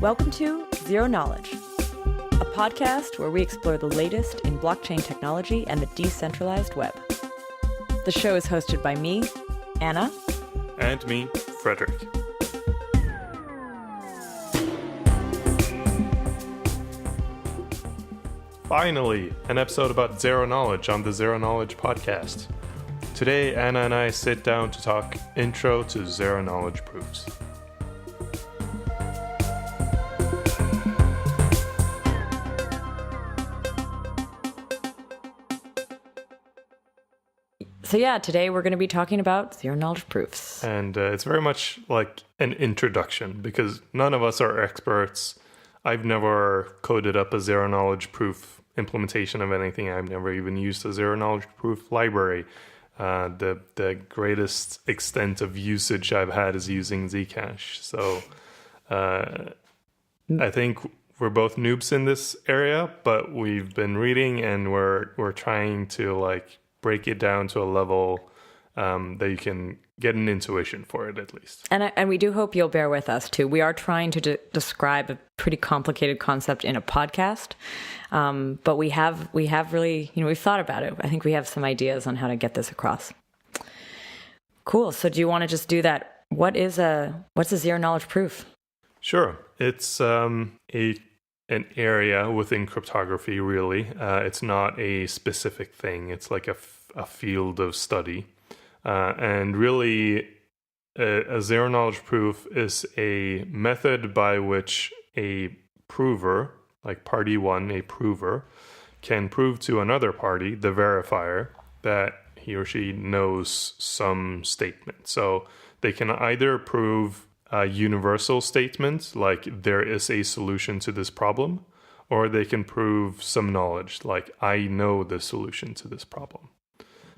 Welcome to Zero Knowledge, a podcast where we explore the latest in blockchain technology and the decentralized web. The show is hosted by me, Anna. And me, Fredrik. Finally, an episode about zero knowledge on the Zero Knowledge podcast. Today, Anna and I sit down to talk intro to zero knowledge proofs. So yeah, today we're going to be talking about zero knowledge proofs. And it's very much like an introduction because none of us are experts. I've never coded up a zero knowledge proof implementation of anything. I've never even used a zero knowledge proof library. The greatest extent of usage I've had is using Zcash. So I think we're both noobs in this area, but we've been reading and we're trying to break it down to a level that you can get an intuition for it at least. And we do hope you'll bear with us too. We are trying to describe a pretty complicated concept in a podcast, but we have really, we've thought about it. I think we have some ideas on how to get this across. Cool. So do you want to just do that? What's a zero knowledge proof? Sure. It's an area within cryptography, really. It's not a specific thing. It's like a field of study. And really, a zero knowledge proof is a method by which a prover, like party one, a prover, can prove to another party, the verifier, that he or she knows some statement. So they can either prove a universal statement, like there is a solution to this problem, or they can prove some knowledge, like I know the solution to this problem.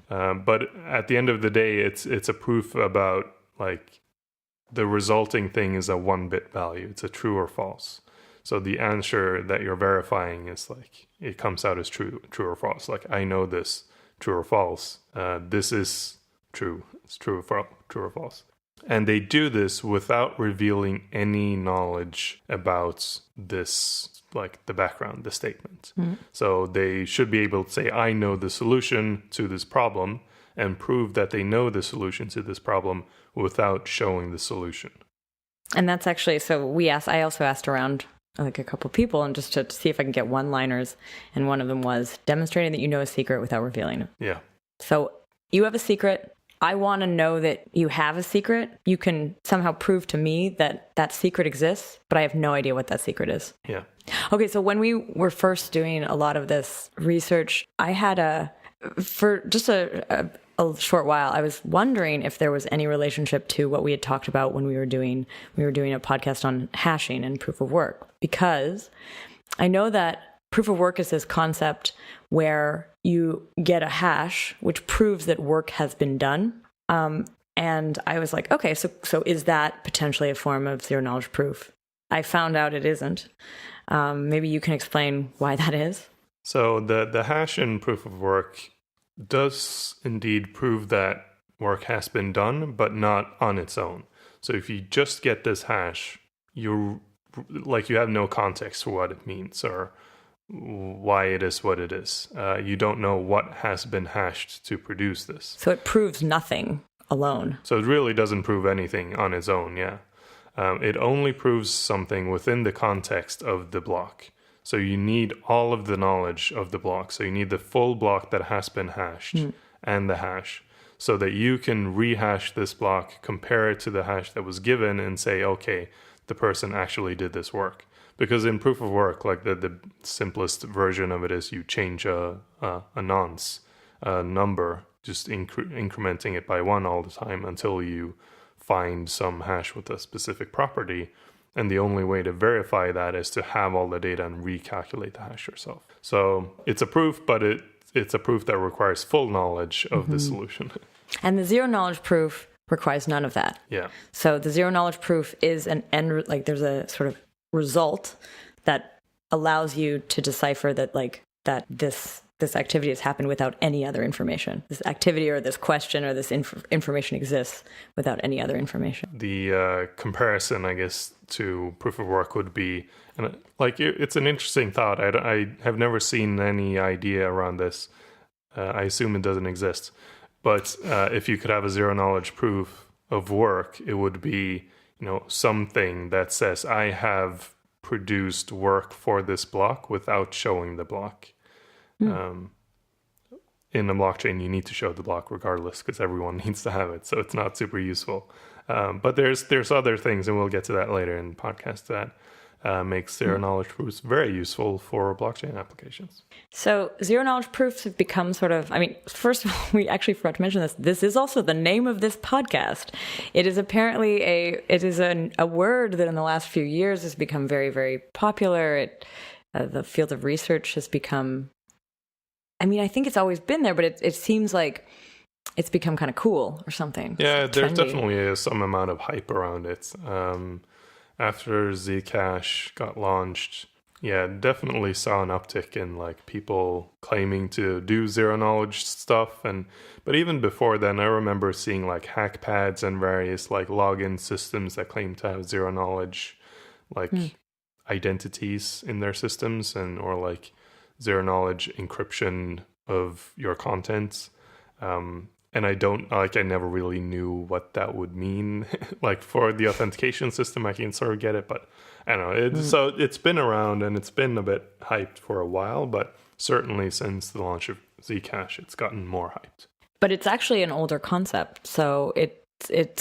But at the end of the day, it's a proof about the resulting thing is a 1-bit value. It's a true or false. So the answer that you're verifying is it comes out as true or false. Like I know this, true or false. This is true. It's true or false. And they do this without revealing any knowledge about this, the background, the statement. Mm-hmm. So they should be able to say, I know the solution to this problem, and prove that they know the solution to this problem without showing the solution. And that's actually, I also asked around a couple people and just to see if I can get one-liners. And one of them was demonstrating that you know a secret without revealing it. Yeah. So you have a secret. I want to know that you have a secret. You can somehow prove to me that that secret exists, but I have no idea what that secret is. Yeah. Okay, so when we were first doing a lot of this research, I had for just a short while, I was wondering if there was any relationship to what we had talked about when we were doing a podcast on hashing and proof of work, because I know that proof of work is this concept where you get a hash which proves that work has been done. And I was like, okay, so is that potentially a form of zero knowledge proof? I found out it isn't. Maybe you can explain why that is. So the hash in proof of work does indeed prove that work has been done, but not on its own. So if you just get this hash, you have no context for what it means or why it is what it is. You don't know what has been hashed to produce this. So it proves nothing alone. So it really doesn't prove anything on its own, yeah. It only proves something within the context of the block. So you need all of the knowledge of the block. So you need the full block that has been hashed and the hash, so that you can rehash this block, compare it to the hash that was given, and say, okay, the person actually did this work. Because in proof of work, the simplest version of it is you change a nonce, a number, just incrementing it by 1 all the time until you find some hash with a specific property. And the only way to verify that is to have all the data and recalculate the hash yourself. So it's a proof, but it's a proof that requires full knowledge of the solution. And the zero knowledge proof requires none of that. Yeah. So the zero knowledge proof is an end, there's a sort of result that allows you to decipher that this this activity has happened without any other information. This activity or this question or this information exists without any other information. The comparison, I guess, to proof of work would be, and like it's an interesting thought. I have never seen any idea around this. I assume it doesn't exist. But if you could have a zero knowledge proof of work, it would be, something that says I have produced work for this block without showing the block. In the blockchain, you need to show the block regardless because everyone needs to have it. So it's not super useful. But there's other things, and we'll get to that later in the podcast, that makes zero knowledge proofs very useful for blockchain applications. So zero knowledge proofs have become sort of, first of all, we actually forgot to mention this. This is also the name of this podcast. It is apparently a word that in the last few years has become very, very popular. The field of research has become, I think it's always been there, but it seems like it's become kind of cool or something. Yeah, there's trendy. definitely some amount of hype around it. After Zcash got launched, definitely saw an uptick in like people claiming to do zero knowledge stuff. But even before then, I remember seeing like hack pads and various like login systems that claim to have zero knowledge, like identities in their systems, or like zero knowledge encryption of your content. And I never really knew what that would mean. Like for the authentication system, I can sort of get it, but I don't know. So it's been around and it's been a bit hyped for a while, but certainly since the launch of Zcash, it's gotten more hyped. But it's actually an older concept. So it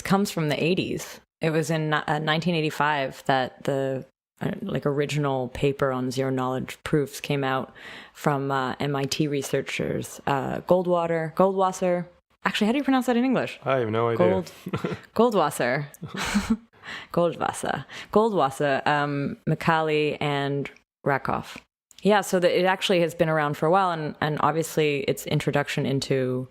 comes from the 80s. It was in 1985 that the original paper on zero knowledge proofs came out from MIT researchers, Goldwasser. Actually, how do you pronounce that in English? I have no idea. Goldwasser, Macaulay, and Rakoff. Yeah, so it actually has been around for a while, and obviously its introduction into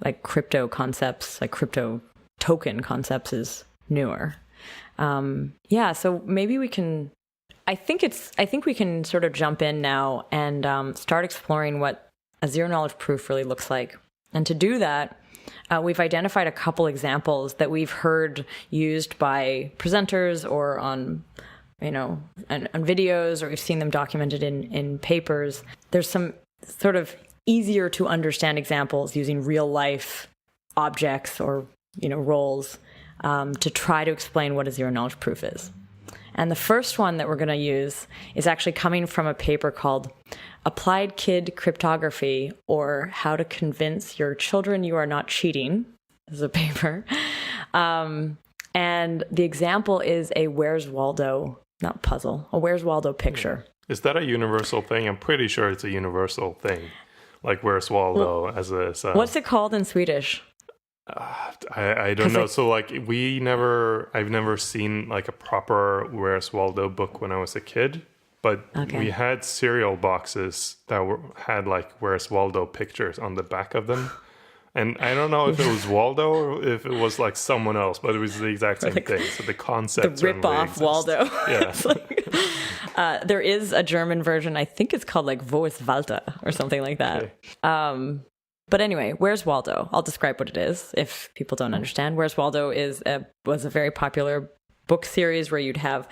like crypto concepts, like crypto token concepts, is newer. So maybe we can. I think we can sort of jump in now and start exploring what a zero knowledge proof really looks like. And to do that, we've identified a couple examples that we've heard used by presenters or on videos, or we've seen them documented in papers. There's some sort of easier to understand examples using real life objects or roles to try to explain what a zero knowledge proof is. And the first one that we're going to use is actually coming from a paper called Applied Kid Cryptography, or How to Convince Your Children You Are Not Cheating. This is a paper. And the example is a Where's Waldo, not puzzle, a Where's Waldo picture. Is that a universal thing? I'm pretty sure it's a universal thing. Like Where's Waldo What's it called in Swedish? I don't know. So like I've never seen like a proper Where's Waldo book when I was a kid, but we had cereal boxes that had like Where's Waldo pictures on the back of them. And I don't know if it was Waldo or if it was like someone else, but it was the exact same thing. So the concept, the rip-off Waldo. Yeah. There is a German version. I think it's called like Wo ist Walter or something like that. Okay. But anyway, Where's Waldo? I'll describe what it is if people don't understand. Where's Waldo was a very popular book series where you'd have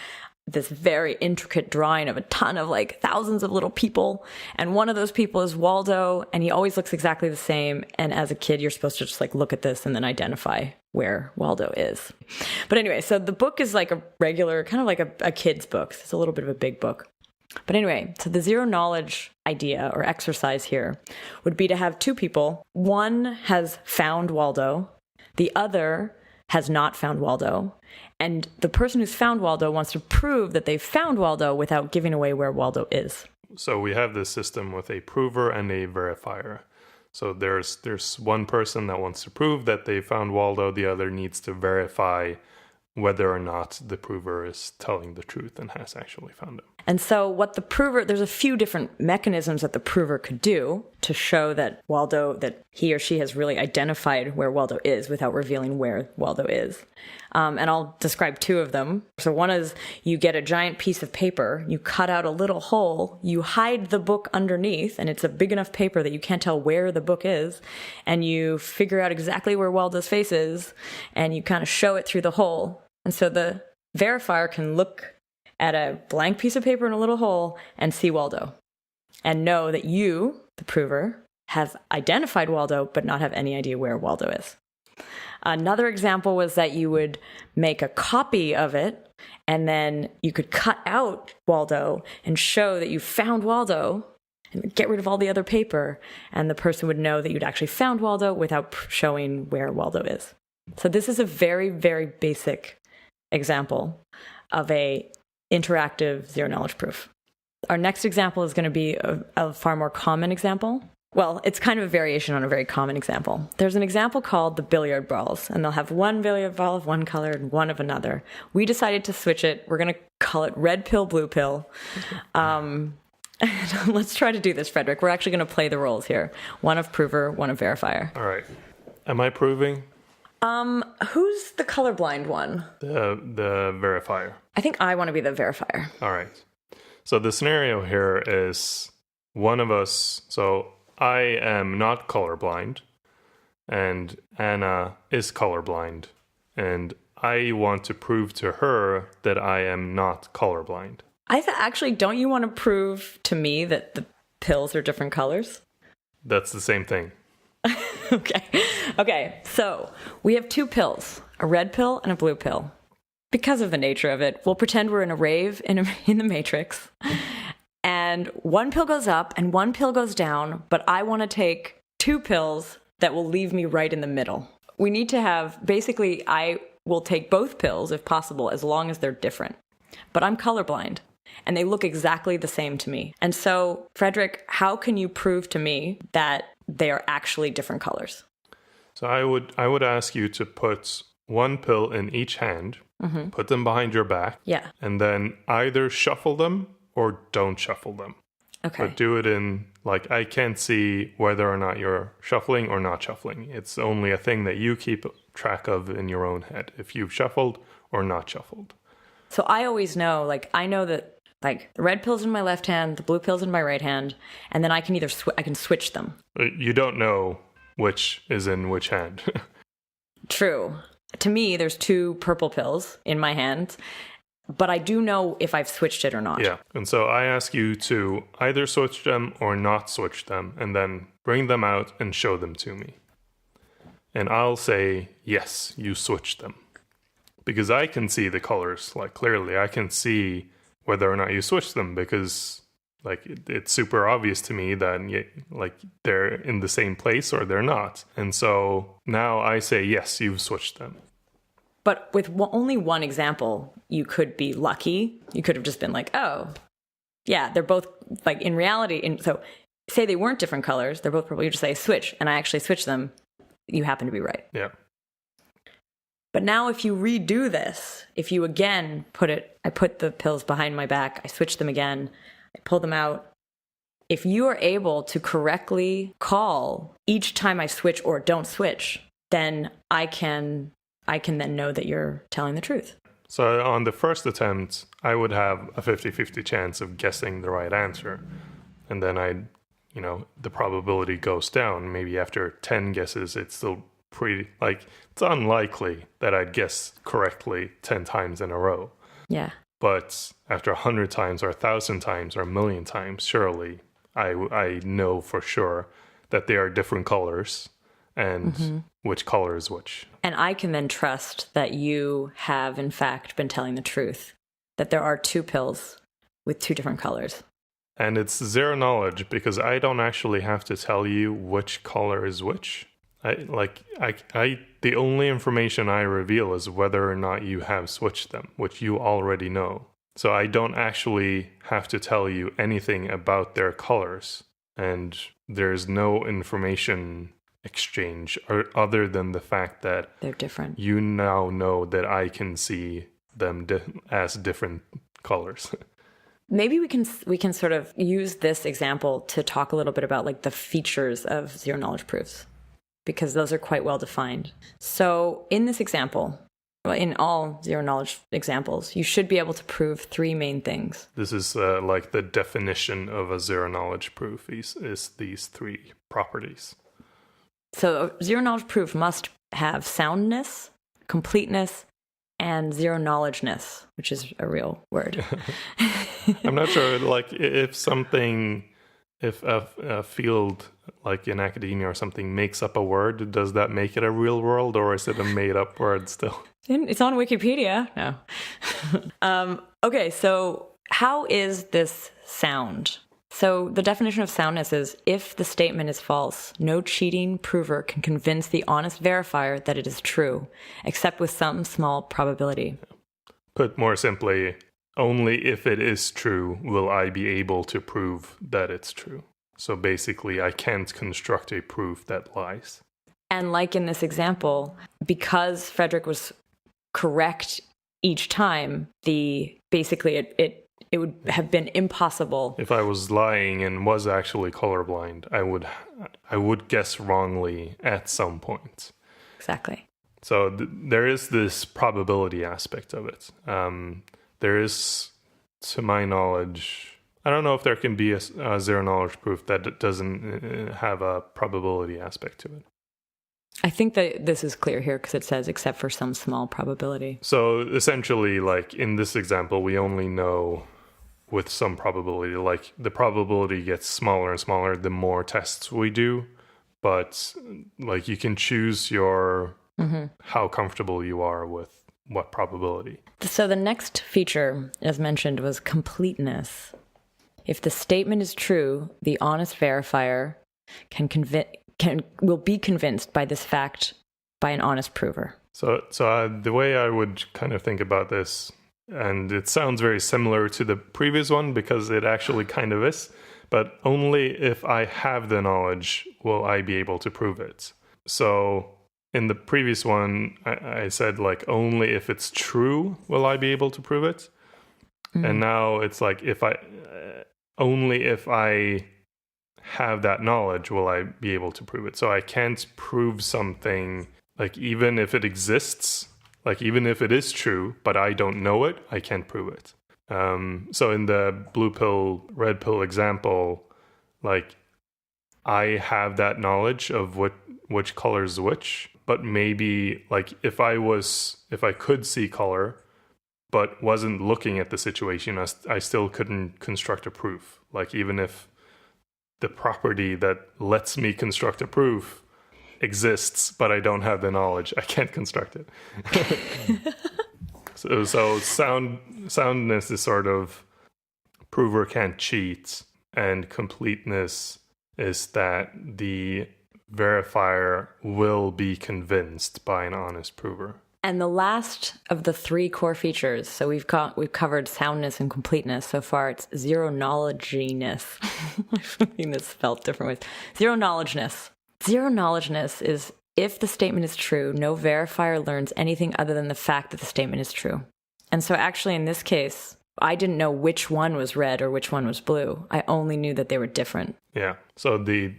this very intricate drawing of a ton of like thousands of little people. And one of those people is Waldo, and he always looks exactly the same. And as a kid, you're supposed to just like look at this and then identify where Waldo is. But anyway, so the book is like a regular, kind of like a kid's book. It's a little bit of a big book. But anyway, so the zero knowledge idea or exercise here would be to have two people. One has found Waldo. The other has not found Waldo. And the person who's found Waldo wants to prove that they've found Waldo without giving away where Waldo is. So we have this system with a prover and a verifier. So there's one person that wants to prove that they found Waldo. The other needs to verify whether or not the prover is telling the truth and has actually found him. And so what the prover, there's a few different mechanisms that the prover could do to show that that he or she has really identified where Waldo is without revealing where Waldo is. And I'll describe two of them. So one is you get a giant piece of paper, you cut out a little hole, you hide the book underneath, and it's a big enough paper that you can't tell where the book is, and you figure out exactly where Waldo's face is, and you kind of show it through the hole. And so the verifier can look at a blank piece of paper in a little hole and see Waldo and know that you, the prover, have identified Waldo but not have any idea where Waldo is. Another example was that you would make a copy of it and then you could cut out Waldo and show that you found Waldo and get rid of all the other paper, and the person would know that you'd actually found Waldo without showing where Waldo is. So this is a very, very basic example of a interactive zero-knowledge proof. Our next example is going to be a far more common example. Well, it's kind of a variation on a very common example. There's an example called the billiard balls, and they'll have one billiard ball of one color and one of another. We decided to switch it. We're going to call it red pill, blue pill. Let's try to do this, Fredrik. We're actually going to play the roles here. One of prover, one of verifier. All right. Am I proving? Who's the colorblind one? The verifier. I think I want to be the verifier. All right. So the scenario here is one of us. So I am not colorblind, and Anna is colorblind, and I want to prove to her that I am not colorblind. Actually, don't you want to prove to me that the pills are different colors? That's the same thing. Okay. So we have two pills, a red pill and a blue pill. Because of the nature of it, we'll pretend we're in a rave in the Matrix. And one pill goes up and one pill goes down, but I want to take two pills that will leave me right in the middle. We need to have, basically, I will take both pills if possible, as long as they're different. But I'm colorblind, and they look exactly the same to me. And so, Fredrik, how can you prove to me that they are actually different colors? So I would ask you to put one pill in each hand, put them behind your back, and then either shuffle them or don't shuffle them. Okay. But do it in, like, I can't see whether or not you're shuffling or not shuffling. It's only a thing that you keep track of in your own head, if you've shuffled or not shuffled. So I always know, I know that, the red pill's in my left hand, the blue pill's in my right hand, and then I can either I can switch them. You don't know which is in which hand. True. To me, there's two purple pills in my hand, but I do know if I've switched it or not. Yeah. And so I ask you to either switch them or not switch them, and then bring them out and show them to me. And I'll say, yes, you switched them. Because I can see the colors, clearly. I can see whether or not you switched them, because it's super obvious to me that they're in the same place or they're not. And so now I say, yes, you've switched them. But with only one example, you could be lucky. You could have just been oh, yeah, they're both, in reality. So say they weren't different colors. They're both purple. You just say switch, and I actually switch them. You happen to be right. Yeah. But now if you redo this, if you again I put the pills behind my back, I switch them again, I pull them out. If you are able to correctly call each time I switch or don't switch, then I can then know that you're telling the truth. So on the first attempt, I would have a 50-50 chance of guessing the right answer. And then the probability goes down. Maybe after 10 guesses, it's still pretty, it's unlikely that I'd guess correctly 10 times in a row. Yeah. But after 100 times or 1,000 times or 1,000,000 times, surely I know for sure that they are different colors and which color is which. And I can then trust that you have, in fact, been telling the truth, that there are two pills with two different colors. And it's zero knowledge because I don't actually have to tell you which color is which. The only information I reveal is whether or not you have switched them, which you already know. So I don't actually have to tell you anything about their colors, and there's no information exchange other than the fact that they're different. You now know that I can see them as different colors. maybe we can sort of use this example to talk a little bit about like the features of zero knowledge proofs, because those are quite well defined. So in this example, well, in all zero knowledge examples, you should be able to prove three main things. This is like the definition of a zero knowledge proof is these three properties. So a zero knowledge proof must have soundness, completeness, and zero knowledgeness, which is a real word. I'm not sure, like, if a field like in academia or something makes up a word, does that make it a real word, or is it a made up word still? It's on Wikipedia. No. Okay, so how is this sound? So the definition of soundness is, if the statement is false, no cheating prover can convince the honest verifier that it is true, except with some small probability. Put more simply, only if it is true will I be able to prove that it's true. So basically, I can't construct a proof that lies. And like in this example, because Fredrik was correct each time, it would have been impossible. If I was lying and was actually colorblind, I would guess wrongly at some point. Exactly. So there is this probability aspect of it. There is, to my knowledge, I don't know if there can be a zero knowledge proof that doesn't have a probability aspect to it. I think that this is clear here because it says except for some small probability. So essentially, like in this example, we only know with some probability. Like the probability gets smaller and smaller the more tests we do, but like you can choose your how comfortable you are with what probability. So the next feature, as mentioned, was completeness. If the statement is true, the honest verifier will be convinced by this fact by an honest prover. So the way I would kind of think about this, and it sounds very similar to the previous one because it actually kind of is, but only if I have the knowledge will I be able to prove it. So in the previous one, I said like only if it's true will I be able to prove it. And now it's like only if I have that knowledge will I be able to prove it. So I can't prove something, like even if it exists, like even if it is true, but I don't know it, I can't prove it. So in the blue pill, red pill example, like I have that knowledge of which color is which, but maybe like if I could see color, but wasn't looking at the situation, I still couldn't construct a proof. Like even if the property that lets me construct a proof exists, but I don't have the knowledge, I can't construct it. So soundness is sort of prover can't cheat, and completeness is that the verifier will be convinced by an honest prover. And the last of the three core features, so we've covered soundness and completeness. So far, it's zero knowledginess. I mean, this spelled different ways. Zero knowledgeness. Zero knowledgeness is if the statement is true, no verifier learns anything other than the fact that the statement is true. And so actually in this case, I didn't know which one was red or which one was blue. I only knew that they were different. Yeah. So the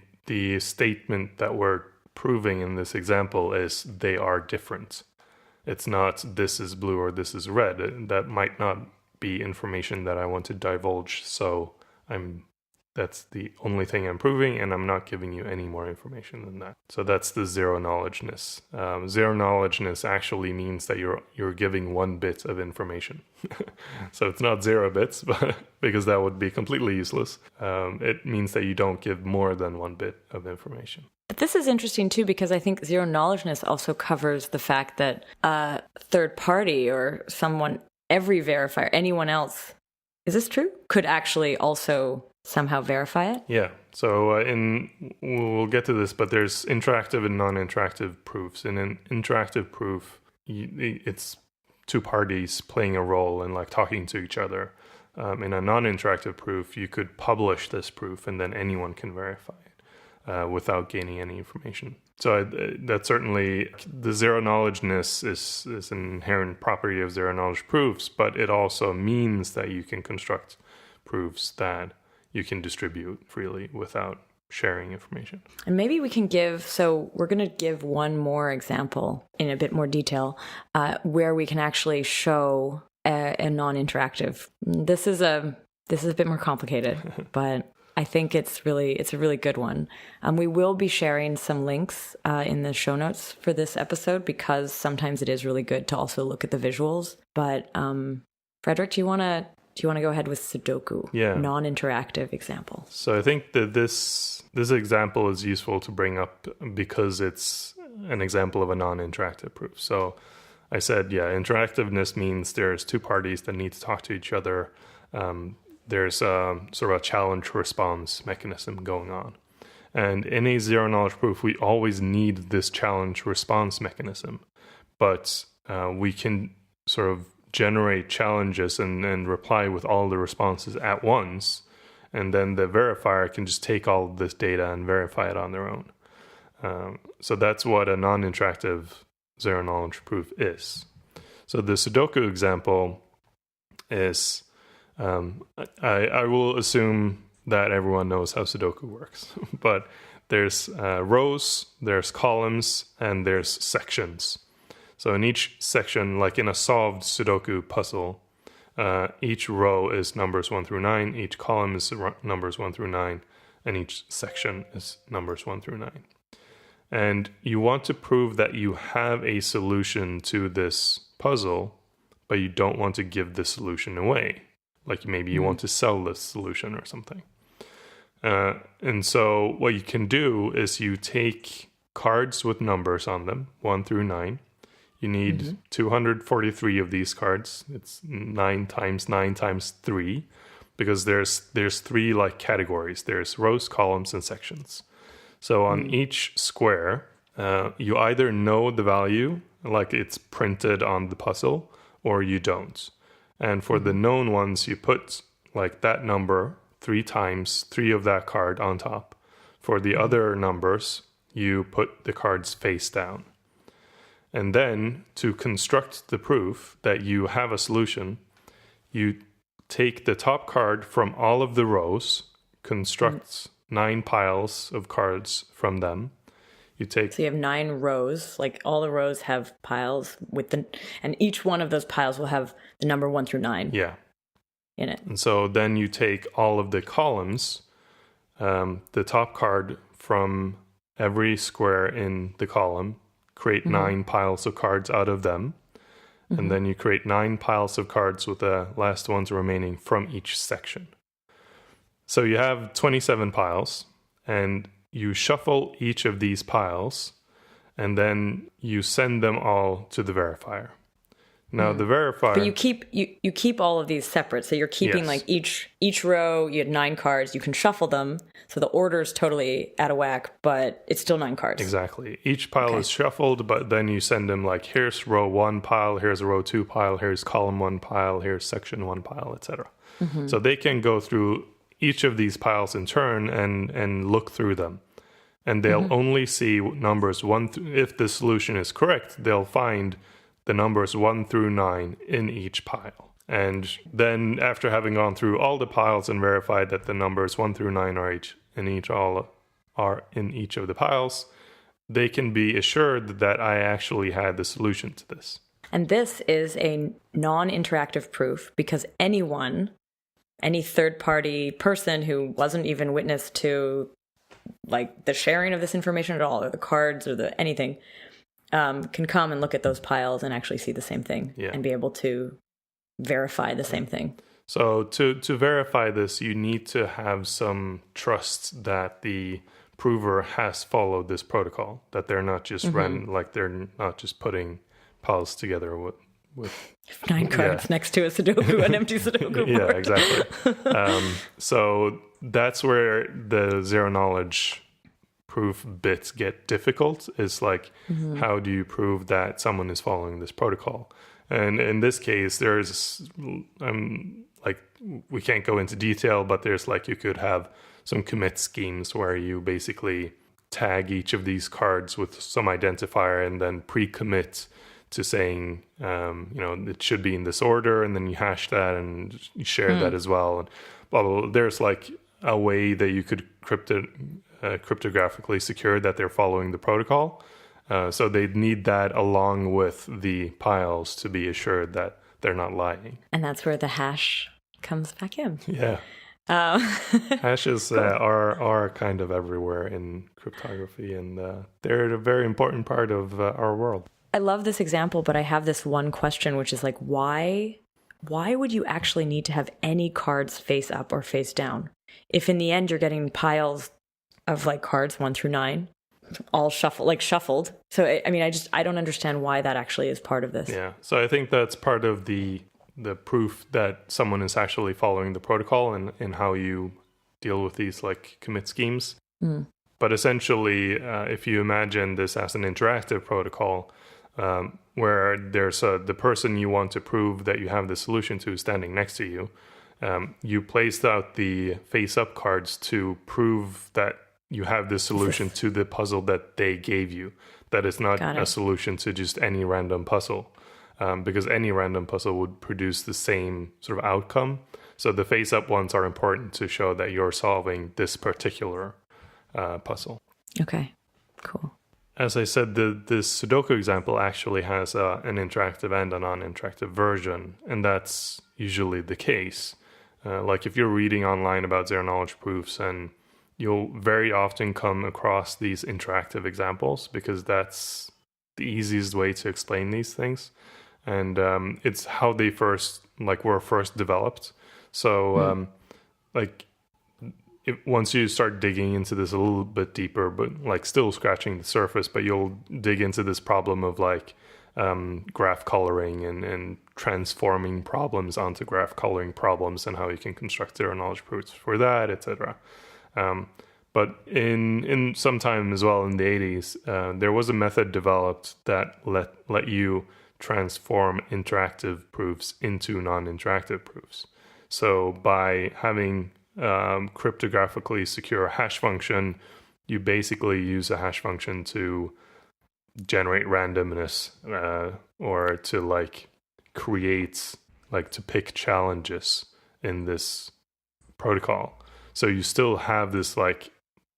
statement that we're proving in this example is they are different. It's not this is blue or this is red. That might not be information that I want to divulge. So that's the only thing I'm proving, and I'm not giving you any more information than that. So that's the zero knowledgeness. Zero knowledgeness actually means that you're giving one bit of information. So it's not 0 bits, but because that would be completely useless. It means that you don't give more than one bit of information. But this is interesting too, because I think zero knowledgeness also covers the fact that a third party or someone, every verifier, anyone else, is this true? Could actually also somehow verify it? Yeah. So we'll get to this, but there's interactive and non-interactive proofs. In an interactive proof, it's two parties playing a role and like talking to each other. In a non-interactive proof, you could publish this proof and then anyone can verify it without gaining any information. So that's certainly the zero knowledgeness is an inherent property of zero knowledge proofs, but it also means that you can construct proofs that you can distribute freely without sharing information. And maybe we can we're going to give one more example in a bit more detail where we can actually show a non-interactive. This is a bit more complicated, but I think it's a really good one. We will be sharing some links in the show notes for this episode because sometimes it is really good to also look at the visuals. But Fredrik, do you want to go ahead with Sudoku? Yeah. Non-interactive example. So I think that this example is useful to bring up because it's an example of a non-interactive proof. So I said, interactiveness means there's two parties that need to talk to each other. There's a sort of a challenge-response mechanism going on. And in a zero-knowledge proof, we always need this challenge-response mechanism. But we can sort of generate challenges and reply with all the responses at once. And then the verifier can just take all of this data and verify it on their own. So that's what a non-interactive zero-knowledge proof is. So the Sudoku example is... I will assume that everyone knows how Sudoku works, but there's rows, there's columns, and there's sections. So in each section, like in a solved Sudoku puzzle, each row is numbers 1 through 9, each column is numbers 1 through 9, and each section is numbers 1 through 9. And you want to prove that you have a solution to this puzzle, but you don't want to give the solution away. Like maybe you want to sell this solution or something. And so what you can do is you take cards with numbers on them, 1 through 9. You need 243 of these cards. It's 9 times 9 times 3, because there's 3 like categories. There's rows, columns, and sections. So on each square, you either know the value, like it's printed on the puzzle, or you don't. And for the known ones, you put like that number 3 times 3 of that card on top. For the other numbers, you put the cards face down. And then to construct the proof that you have a solution, you take the top card from all of the rows, construct 9 piles of cards from them. So you have 9 rows, like all the rows have piles and each one of those piles will have the number 1 through 9 in it. And so then you take all of the columns, the top card from every square in the column, create 9 piles of cards out of them, and then you create 9 piles of cards with the last ones remaining from each section. So you have 27 piles, and you shuffle each of these piles, and then you send them all to the verifier. Now the verifier... But you keep all of these separate, so you're keeping like each row, you had 9 cards, you can shuffle them, so the order is totally out of whack, but it's still 9 cards. Exactly. Each pile is shuffled, but then you send them like, here's row 1 pile, here's a row 2 pile, here's column 1 pile, here's section 1 pile, etc. So they can go through each of these piles in turn and look through them. And they'll only see numbers 1 if the solution is correct, they'll find the numbers 1 through 9 in each pile. And then after having gone through all the piles and verified that the numbers 1 through 9 are in each of the piles, they can be assured that I actually had the solution to this. And this is a non-interactive proof because any third-party person who wasn't even witness to like the sharing of this information at all, or the cards, or the anything, can come and look at those piles and actually see the same thing and be able to verify the same thing. So to verify this, you need to have some trust that the prover has followed this protocol, that they're not just they're not just putting piles together with 9 cards next to a Sudoku, an empty Sudoku board. Yeah, exactly. So that's where the zero knowledge proof bits get difficult. Is like, how do you prove that someone is following this protocol? And in this case, there's like, we can't go into detail, but there's like, you could have some commit schemes where you basically tag each of these cards with some identifier and then pre-commit to saying, it should be in this order, and then you hash that and you share that as well. blah, blah, blah. There's like a way that you could cryptographically secure that they're following the protocol. So they'd need that along with the piles to be assured that they're not lying. And that's where the hash comes back in. Yeah. Hashes are kind of everywhere in cryptography, and they're a very important part of our world. I love this example, but I have this one question, which is like, why would you actually need to have any cards face up or face down? If in the end you're getting piles of like cards 1 through 9, all shuffled. So I mean, I don't understand why that actually is part of this. Yeah. So I think that's part of the proof that someone is actually following the protocol and how you deal with these like commit schemes. But essentially, if you imagine this as an interactive protocol, where there's the person you want to prove that you have the solution to standing next to you, you placed out the face-up cards to prove that you have the solution to the puzzle that they gave you. That is not a solution to just any random puzzle, because any random puzzle would produce the same sort of outcome. So the face-up ones are important to show that you're solving this particular puzzle. Okay, cool. As I said, this Sudoku example actually has an interactive and a non-interactive version, and that's usually the case. Like if you're reading online about zero-knowledge proofs, and you'll very often come across these interactive examples because that's the easiest way to explain these things. And it's how they were first developed. So once you start digging into this a little bit deeper, but like still scratching the surface, but you'll dig into this problem of like graph coloring and transforming problems onto graph coloring problems, and how you can construct zero-knowledge proofs for that, etc. But in some time as well in the 80s, there was a method developed that let you transform interactive proofs into non-interactive proofs. So by having cryptographically secure hash function, you basically use a hash function to generate randomness, or to like create, like to pick challenges in this protocol. So you still have this like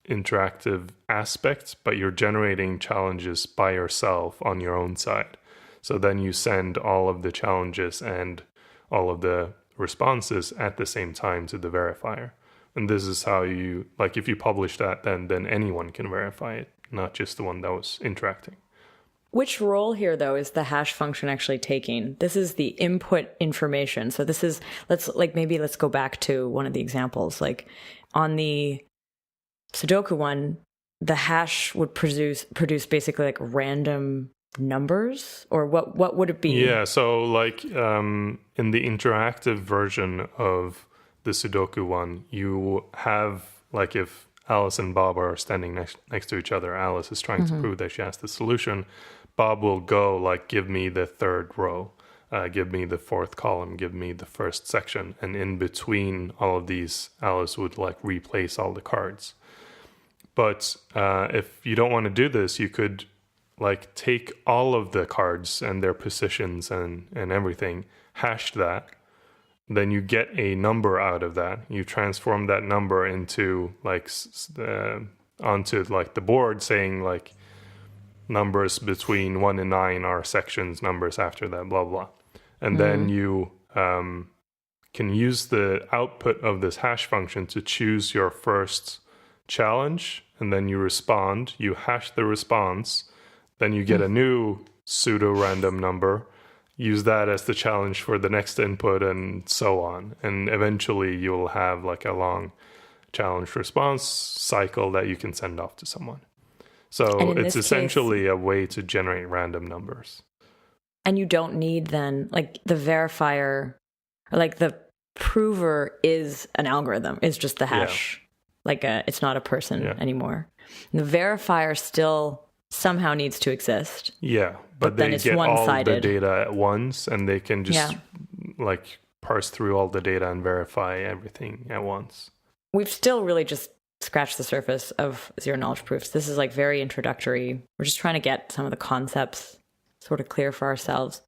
interactive aspect, but you're generating challenges by yourself on your own side. So then you send all of the challenges and all of the responses at the same time to the verifier. And this is how you, like if you publish that, then anyone can verify it, not just the one that was interacting. Which role here, though, is the hash function actually taking? This is the input information. So this is, let's go back to one of the examples. Like on the Sudoku one, the hash would produce basically like random numbers, or what would it be? Yeah, so like in the interactive version of the Sudoku one, you have like if Alice and Bob are standing next to each other, Alice is trying to prove that she has the solution. Bob will go like, give me the third row, give me the fourth column, give me the first section. And in between all of these, Alice would like replace all the cards. But if you don't want to do this, you could like take all of the cards and their positions and everything, hash that. Then you get a number out of that. You transform that number into like onto like the board, saying like numbers between 1 and 9 are sections, numbers after that, blah blah. And then you can use the output of this hash function to choose your first challenge, and then you respond. You hash the response, then you get a new pseudo random number. Use that as the challenge for the next input, and so on. And eventually you'll have like a long challenge response cycle that you can send off to someone. So it's essentially a way to generate random numbers. And you don't need then, like the verifier, or like the prover is an algorithm. It's just the hash. Yeah. It's not a person anymore. And the verifier still somehow needs to exist. Yeah, but then they it's get all one-sided. the data at once, and they can just like parse through all the data and verify everything at once. We've still really just scratched the surface of zero-knowledge proofs. This is like very introductory. We're just trying to get some of the concepts sort of clear for ourselves.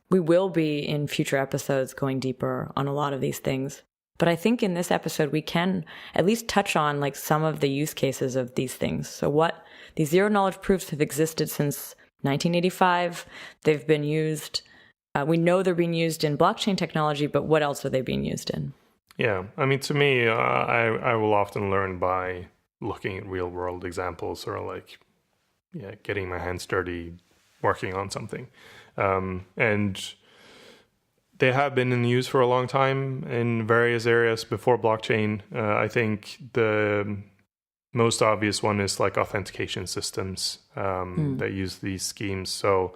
We will be in future episodes going deeper on a lot of these things. But I think in this episode, we can at least touch on like some of the use cases of these things. So these zero knowledge proofs have existed since 1985. They've been used. We know they're being used in blockchain technology, but what else are they being used in? Yeah, I mean, to me, I will often learn by looking at real world examples or like, getting my hands dirty working on something. And they have been in use for a long time in various areas before blockchain. I think the most obvious one is like authentication systems that use these schemes. So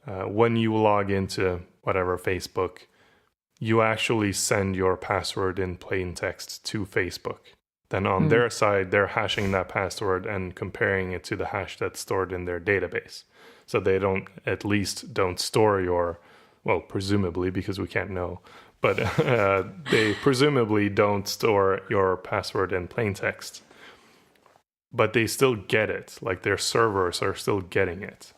when you log into whatever Facebook, you actually send your password in plain text to Facebook. Then on their side, they're hashing that password and comparing it to the hash that's stored in their database. So they don't store your, well, presumably, because we can't know, but they presumably don't store your password in plain text. But they still get it, like their servers are still getting it.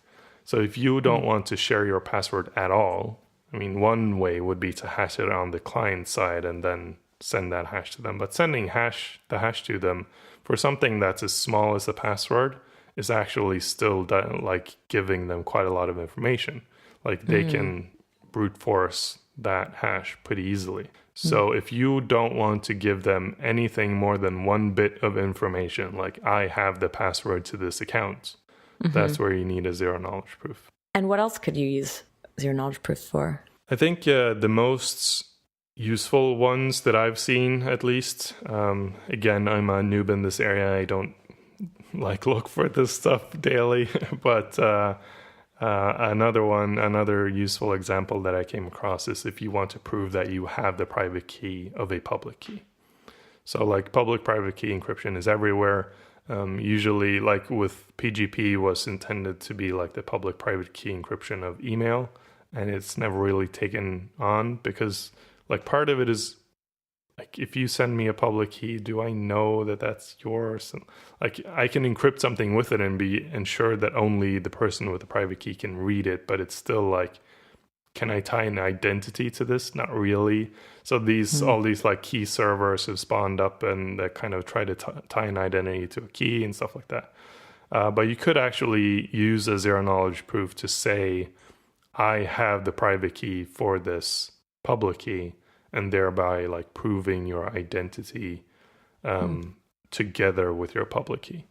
So if you don't want to share your password at all, I mean, one way would be to hash it on the client side and then send that hash to them. But sending the hash to them for something that's as small as the password is actually still like giving them quite a lot of information. Like they can brute force that hash pretty easily. So if you don't want to give them anything more than one bit of information, like I have the password to this account, that's where you need a zero knowledge proof. And what else could you use zero knowledge proof for? I think the most useful ones that I've seen, at least, again, I'm a noob in this area. I don't look for this stuff daily, but another useful example that I came across is if you want to prove that you have the private key of a public key. So like public-private key encryption is everywhere. Usually, like with PGP, was intended to be like the public-private key encryption of email, and it's never really taken on because like part of it is like, if you send me a public key, do I know that that's yours? And like I can encrypt something with it and be ensured that only the person with the private key can read it, but it's still like, can I tie an identity to this? Not really. So all these like key servers have spawned up and they kind of try to tie an identity to a key and stuff like that. But you could actually use a zero knowledge proof to say, I have the private key for this public key, and thereby like proving your identity together with your public key.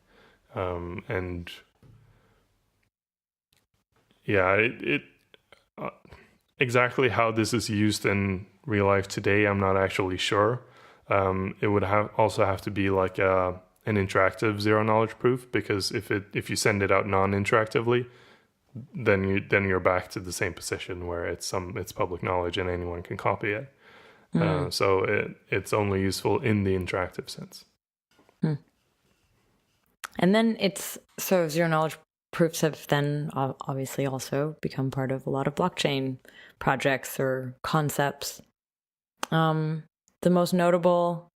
And yeah, exactly how this is used in real life today, I'm not actually sure. It would also have to be like an interactive zero knowledge proof, because if you send it out non-interactively, then you're back to the same position where it's public knowledge and anyone can copy it. So it's only useful in the interactive sense. And then zero knowledge proofs have then obviously also become part of a lot of blockchain projects or concepts. The most notable,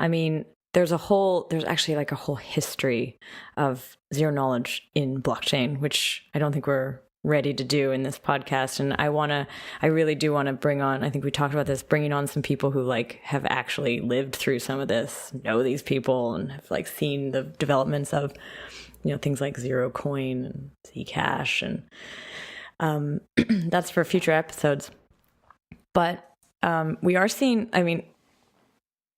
I mean, there's actually like a whole history of zero knowledge in blockchain, which I don't think we're ready to do in this podcast. And I really do want to bring on, I think we talked about this, bringing on some people who like have actually lived through some of this, know these people, and have like seen the developments of, things like Zero Coin and Zcash, and that's for future episodes. But we are seeing,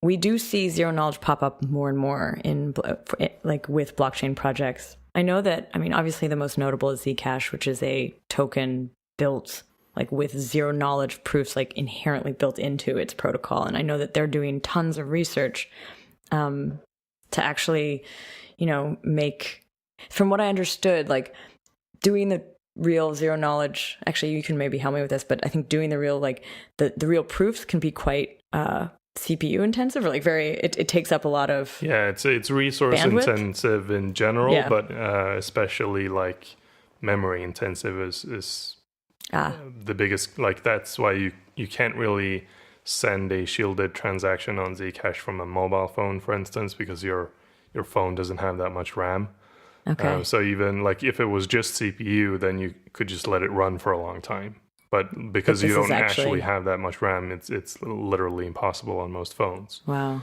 we do see zero knowledge pop up more and more with blockchain projects. I know that, obviously the most notable is Zcash, which is a token built like with zero knowledge proofs like inherently built into its protocol. And I know that they're doing tons of research to actually, make, from what I understood, like doing the real zero knowledge, actually you can maybe help me with this, but I think doing the real, like the real proofs can be quite CPU intensive, or like it takes up a lot of it's resource bandwidth? Intensive in general, Yeah. but especially like memory intensive is the biggest. Like that's why you can't really send a shielded transaction on Zcash from a mobile phone, for instance, because your phone doesn't have that much RAM. Okay. So even like if it was just CPU, then you could just let it run for a long time. But because But you this is don't actually actually- have that much RAM, it's literally impossible on most phones. Wow.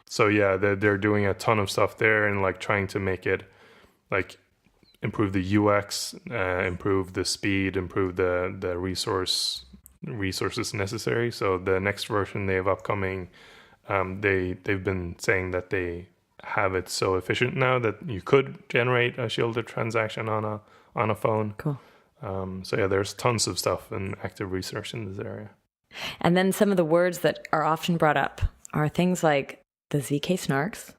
So yeah, they're doing a ton of stuff there and like trying to make it like improve the UX, improve the speed, improve the resources necessary. So the next version they have upcoming, they've been saying that they have it so efficient now that you could generate a shielded transaction on a phone. Cool. So yeah, there's tons of stuff and active research in this area. And then some of the words that are often brought up are things like the ZK snarks,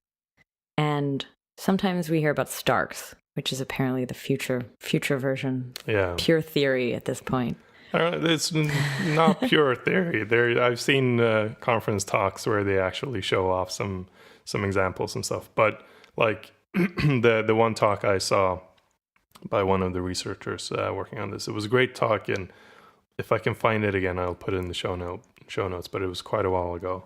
and sometimes we hear about Starks, which is apparently the future version. Yeah. Pure theory at this point. It's not pure theory. I've seen conference talks where they actually show off some examples and stuff. But like the one talk I saw by one of the researchers working on this, it was a great talk, and if I can find it again, I'll put it in the show notes. But it was quite a while ago.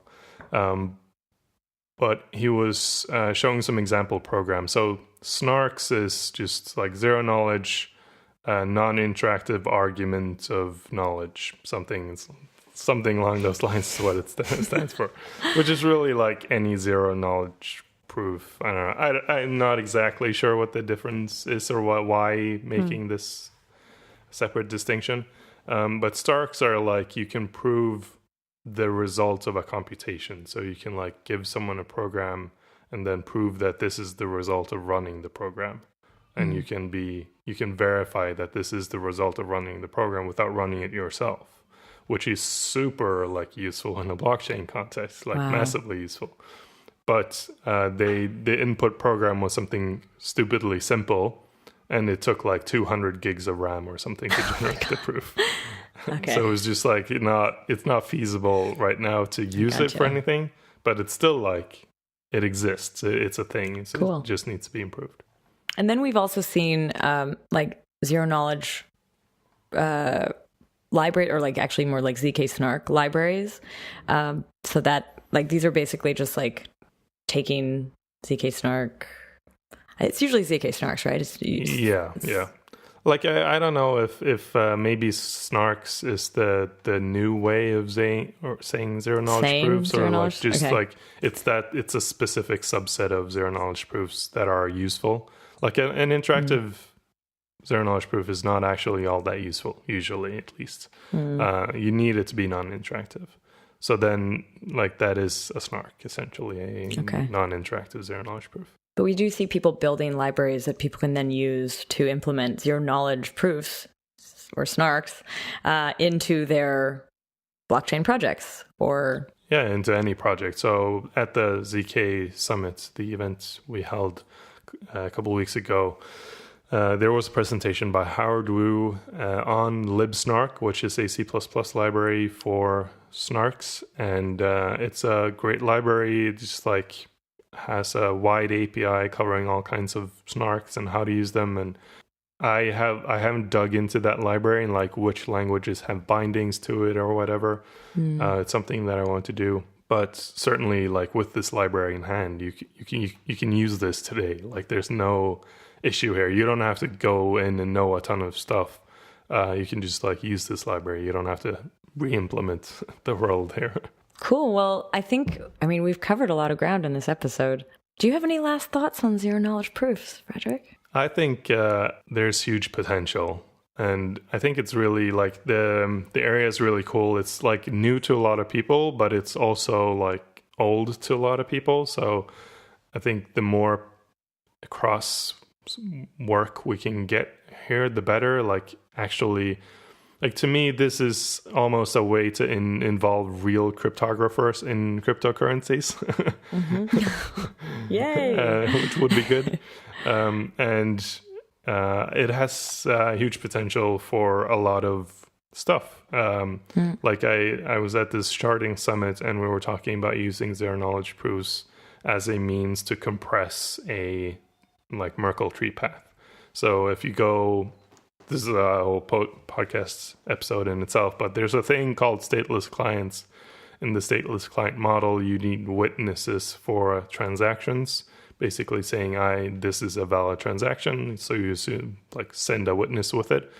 But he was showing some example programs. So snarks is just like zero knowledge, non-interactive argument of knowledge. Something along those lines is what it stands for, which is really like any zero knowledge proof. I don't know. I'm not exactly sure what the difference is or why making this separate distinction. But Starks are like you can prove the result of a computation. So you can like give someone a program and then prove that this is the result of running the program. And you can verify that this is the result of running the program without running it yourself, which is super like useful in a blockchain context, like massively useful. But the input program was something stupidly simple, and it took like 200 gigs of RAM or something to generate the proof. Okay. So it was just like it's not feasible right now to use it for anything, but it's still like it exists. It's a thing. So Cool. It just needs to be improved. And then we've also seen like zero knowledge library, or like actually more like ZK snark libraries. So that like these are basically just like taking ZK snark. It's usually ZK snarks, right? Yeah. Like I don't know if maybe snarks is the new way of saying zero knowledge proofs, or like just like it's a specific subset of zero knowledge proofs that are useful. Like an interactive zero knowledge proof is not actually all that useful, usually at least. You need it to be non-interactive. So then like that is a snark, essentially a non-interactive zero knowledge proof. But we do see people building libraries that people can then use to implement zero knowledge proofs or snarks into their blockchain projects or... Yeah, into any project. So at the ZK Summit, the event we held a couple of weeks ago, there was a presentation by Howard Wu on libsnark, which is a C++ library for snarks. And it's a great library. It just like has a wide API covering all kinds of snarks and how to use them. And I haven't dug into that library and like which languages have bindings to it or whatever. It's something that I want to do. But certainly, like with this library in hand, you can use this today. Like there's no issue here. You don't have to go in and know a ton of stuff. You can just like use this library. You don't have to re-implement the world here. Cool. Well, I mean, we've covered a lot of ground in this episode. Do you have any last thoughts on zero knowledge proofs, Fredrik? I think there's huge potential. And I think it's really like the area is really cool. It's like new to a lot of people, but it's also like old to a lot of people. So I think the more cross work we can get here, the better. Like actually, like to me, this is almost a way to involve real cryptographers in cryptocurrencies. Yay! Which would be good. And it has huge potential for a lot of stuff. Like I was at this sharding summit and we were talking about using zero knowledge proofs as a means to compress a like Merkle tree path. So if you go, this is a whole podcast episode in itself, but there's a thing called stateless clients. In the stateless client model, you need witnesses for transactions, basically saying, this is a valid transaction. So you send a witness with it.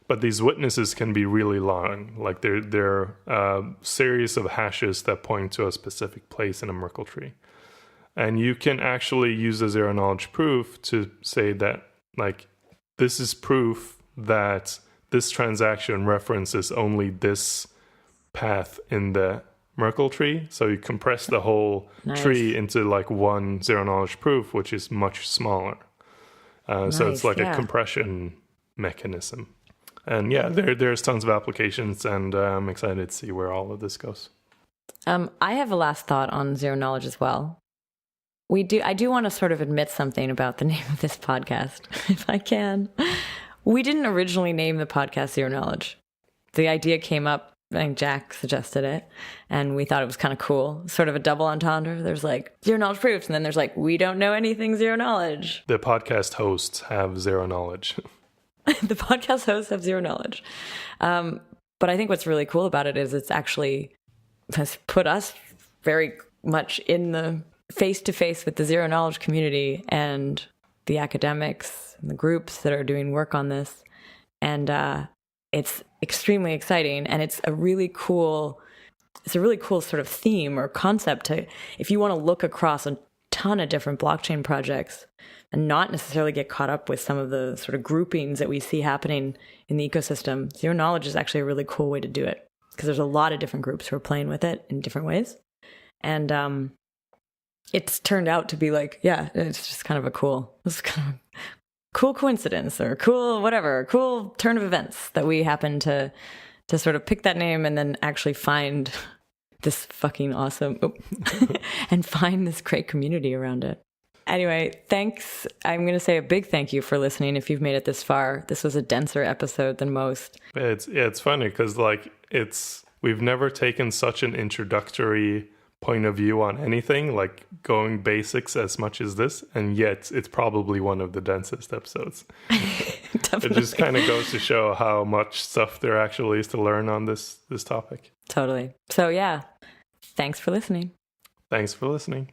But these witnesses can be really long. Like they're series of hashes that point to a specific place in a Merkle tree. And you can actually use a zero knowledge proof to say that, like, this is proof that this transaction references only this path in the Merkle tree. So you compress the whole tree into like one zero knowledge proof, which is much smaller. So it's like a compression mechanism. And yeah, there's tons of applications, and I'm excited to see where all of this goes. I have a last thought on zero knowledge as well. I do want to sort of admit something about the name of this podcast, if I can. We didn't originally name the podcast Zero Knowledge. The idea came up, I think Jack suggested it, and we thought it was kind of cool. Sort of a double entendre. There's like zero knowledge proofs, and then there's like, we don't know anything zero knowledge. The podcast hosts have zero knowledge. The podcast hosts have zero knowledge. But I think what's really cool about it is it's actually has put us very much in the face-to-face with the zero knowledge community and the academics and the groups that are doing work on this. And it's extremely exciting, and it's a really cool sort of theme or concept to, if you want to look across a ton of different blockchain projects and not necessarily get caught up with some of the sort of groupings that we see happening in the ecosystem. Zero knowledge is actually a really cool way to do it, because there's a lot of different groups who are playing with it in different ways. And it's turned out to be like, yeah, it's just kind of cool coincidence, or cool turn of events that we happen to sort of pick that name and then actually find this fucking awesome and find this great community around it. Anyway, thanks. I'm going to say a big thank you for listening. If you've made it this far, this was a denser episode than most. It's funny because we've never taken such an introductory point of view on anything, like going basics as much as this, and yet it's probably one of the densest episodes. It just kind of goes to show how much stuff there actually is to learn on this topic. Totally. So yeah, thanks for listening. Thanks for listening.